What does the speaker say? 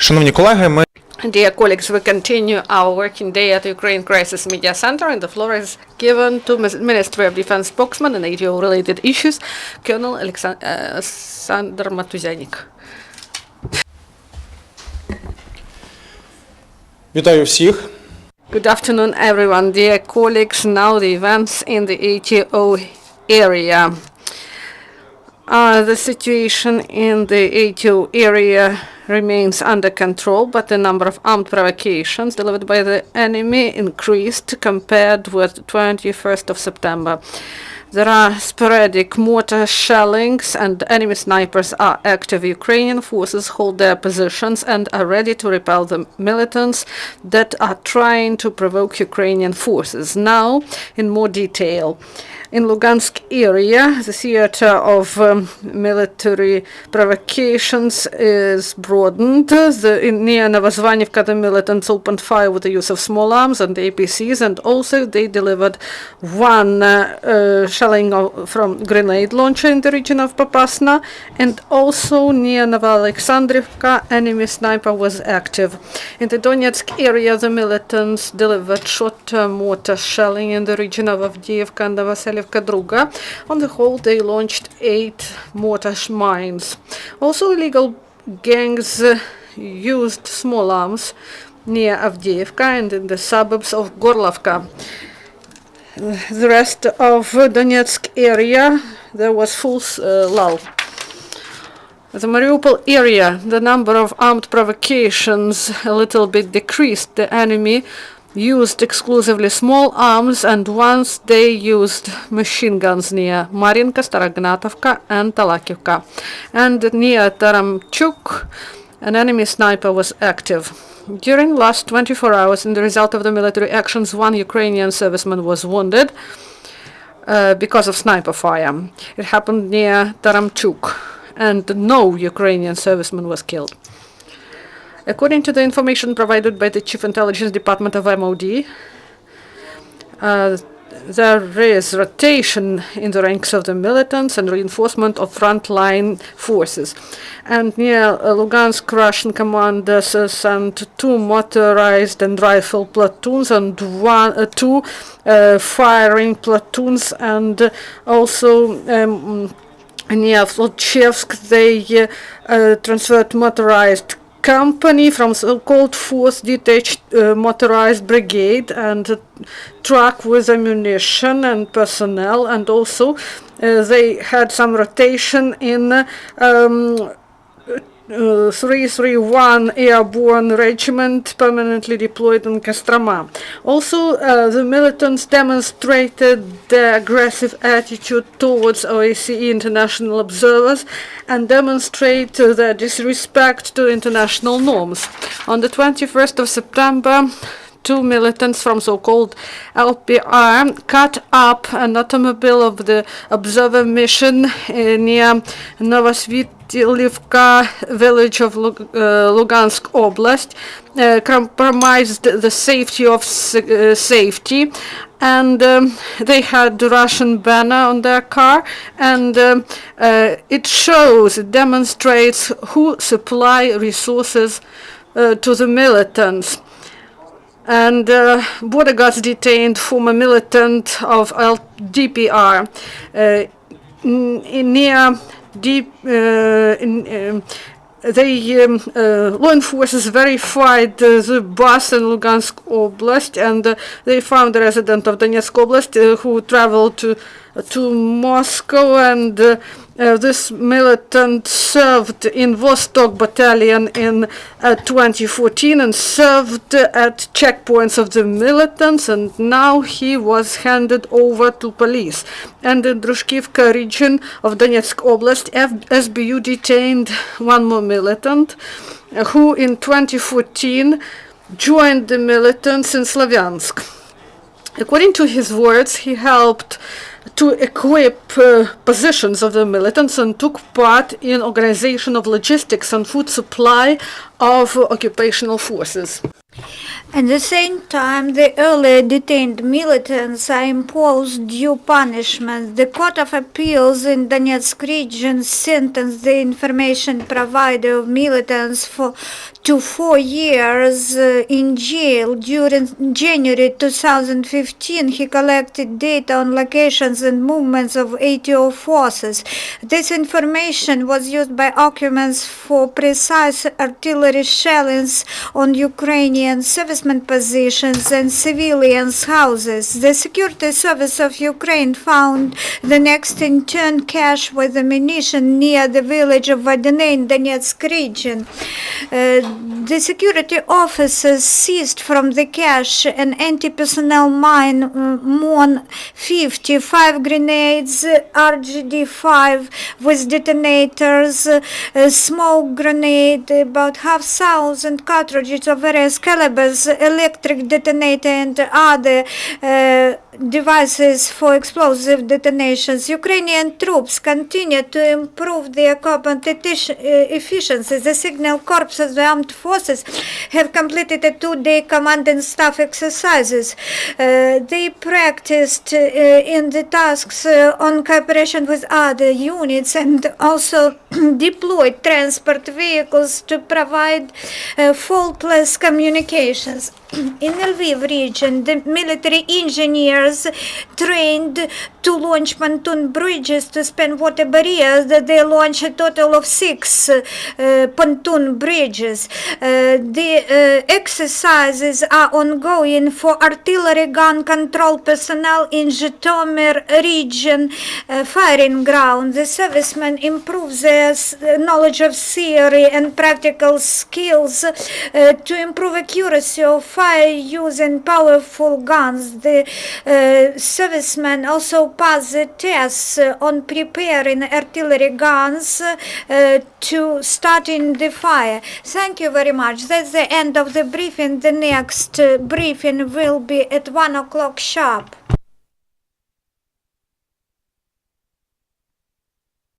Шановні колеги, Dear colleagues, we continue our working day at the Ukraine Crisis Media Center, and the floor is given to Ministry of Defense spokesman and ATO-related issues, Colonel Oleksandr Motuzyanyk. Вітаю всіх. Good afternoon, everyone. Dear colleagues, now the events in the ATO area. The situation in the ATO area remains under control, but the number of armed provocations delivered by the enemy increased compared with 21st of September. There are sporadic mortar shellings and enemy snipers are active. Ukrainian forces hold their positions and are ready to repel the militants that are trying to provoke Ukrainian forces. Now, in more detail. In Lugansk area, the theater of military provocations is broadened. Near Novozvanivka, the militants opened fire with the use of small arms and APCs, and also they delivered one shelling from grenade launcher in the region of Popasna, and also near Oleksandrivka, enemy sniper was active. In the Donetsk area, the militants delivered short-term mortar shelling in the region of Avdiivka and Vasilivka. On the whole, they launched 8 mortar mines. Also, illegal gangs used small arms near Avdiivka and in the suburbs of Gorlovka. The rest of Donetsk area, there was full lull. The Mariupol area, the number of armed provocations a little bit decreased. The enemy used exclusively small arms, and once they used machine guns near Marinka, Starognatovka and Talakivka. And near Taramchuk, an enemy sniper was active. During last 24 hours, in the result of the military actions, 1 Ukrainian serviceman was wounded because of sniper fire. It happened near Taramchuk, and no Ukrainian serviceman was killed. According to the information provided by the Chief Intelligence Department of MOD, there is rotation in the ranks of the militants and reinforcement of frontline forces. And near Lugansk, Russian commanders sent 2 motorized and rifle platoons and 2 firing platoons, and also near Vlodchevsk they transferred motorized company from so-called 4th Detached Motorized Brigade and a truck with ammunition and personnel, and also they had some rotation in 331 Airborne Regiment permanently deployed in Kostroma. Also, the militants demonstrated their aggressive attitude towards OSCE international observers and demonstrate their disrespect to international norms. On the 21st of September, 2 militants from so-called LPR cut up an automobile of the observer mission near Novosvitilivka village of Lugansk Oblast, compromised the safety of safety, and they had the Russian banner on their car, and it demonstrates who supply resources to the militants. And border guards detained former militant of DPR near law enforcers verified the bus in Lugansk Oblast, and they found a resident of Donetsk Oblast who traveled to Moscow, and this militant served in Vostok Battalion in 2014 and served at checkpoints of the militants, and now he was handed over to police. And in Drushkivka region of Donetsk Oblast, SBU detained 1 more militant who in 2014 joined the militants in Slavyansk. According to his words, he helped to equip positions of the militants and took part in organization of logistics and food supply of occupational forces. At the same time, the earlier detained militants are imposed due punishment. The Court of Appeals in Donetsk region sentenced the information provider of militants to 4 years in jail. During January 2015, he collected data on locations and movements of ATO forces. This information was used by occupants for precise artillery shellings on Ukrainian servicemen positions and civilians' houses. The Security Service of Ukraine found the next in turn cache with ammunition near the village of Vodene in Donetsk region. The security officers seized from the cache an anti-personnel mine MON 50, 5 grenades, RGD-5 with detonators, a smoke grenade, about 5,000 cartridges of various calibers, electric detonator and other devices for explosive detonations. Ukrainian troops continue to improve their combat efficiency. The Signal Corps of the Armed Forces have completed a 2-day command and staff exercises. They practiced in the tasks on cooperation with other units and also deployed transport vehicles to provide faultless communications. In the Lviv region, the military engineers trained to launch pontoon bridges to span water barriers. They launched a total of 6 pontoon bridges. The exercises are ongoing for artillery gun control personnel in Zhytomyr region firing ground. The servicemen improve their knowledge of theory and practical skills to improve accuracy of fire using powerful guns. The servicemen also pass the tests on preparing artillery guns to starting the fire. Thank you very much. That's the end of the briefing. The next briefing will be at 1 o'clock sharp.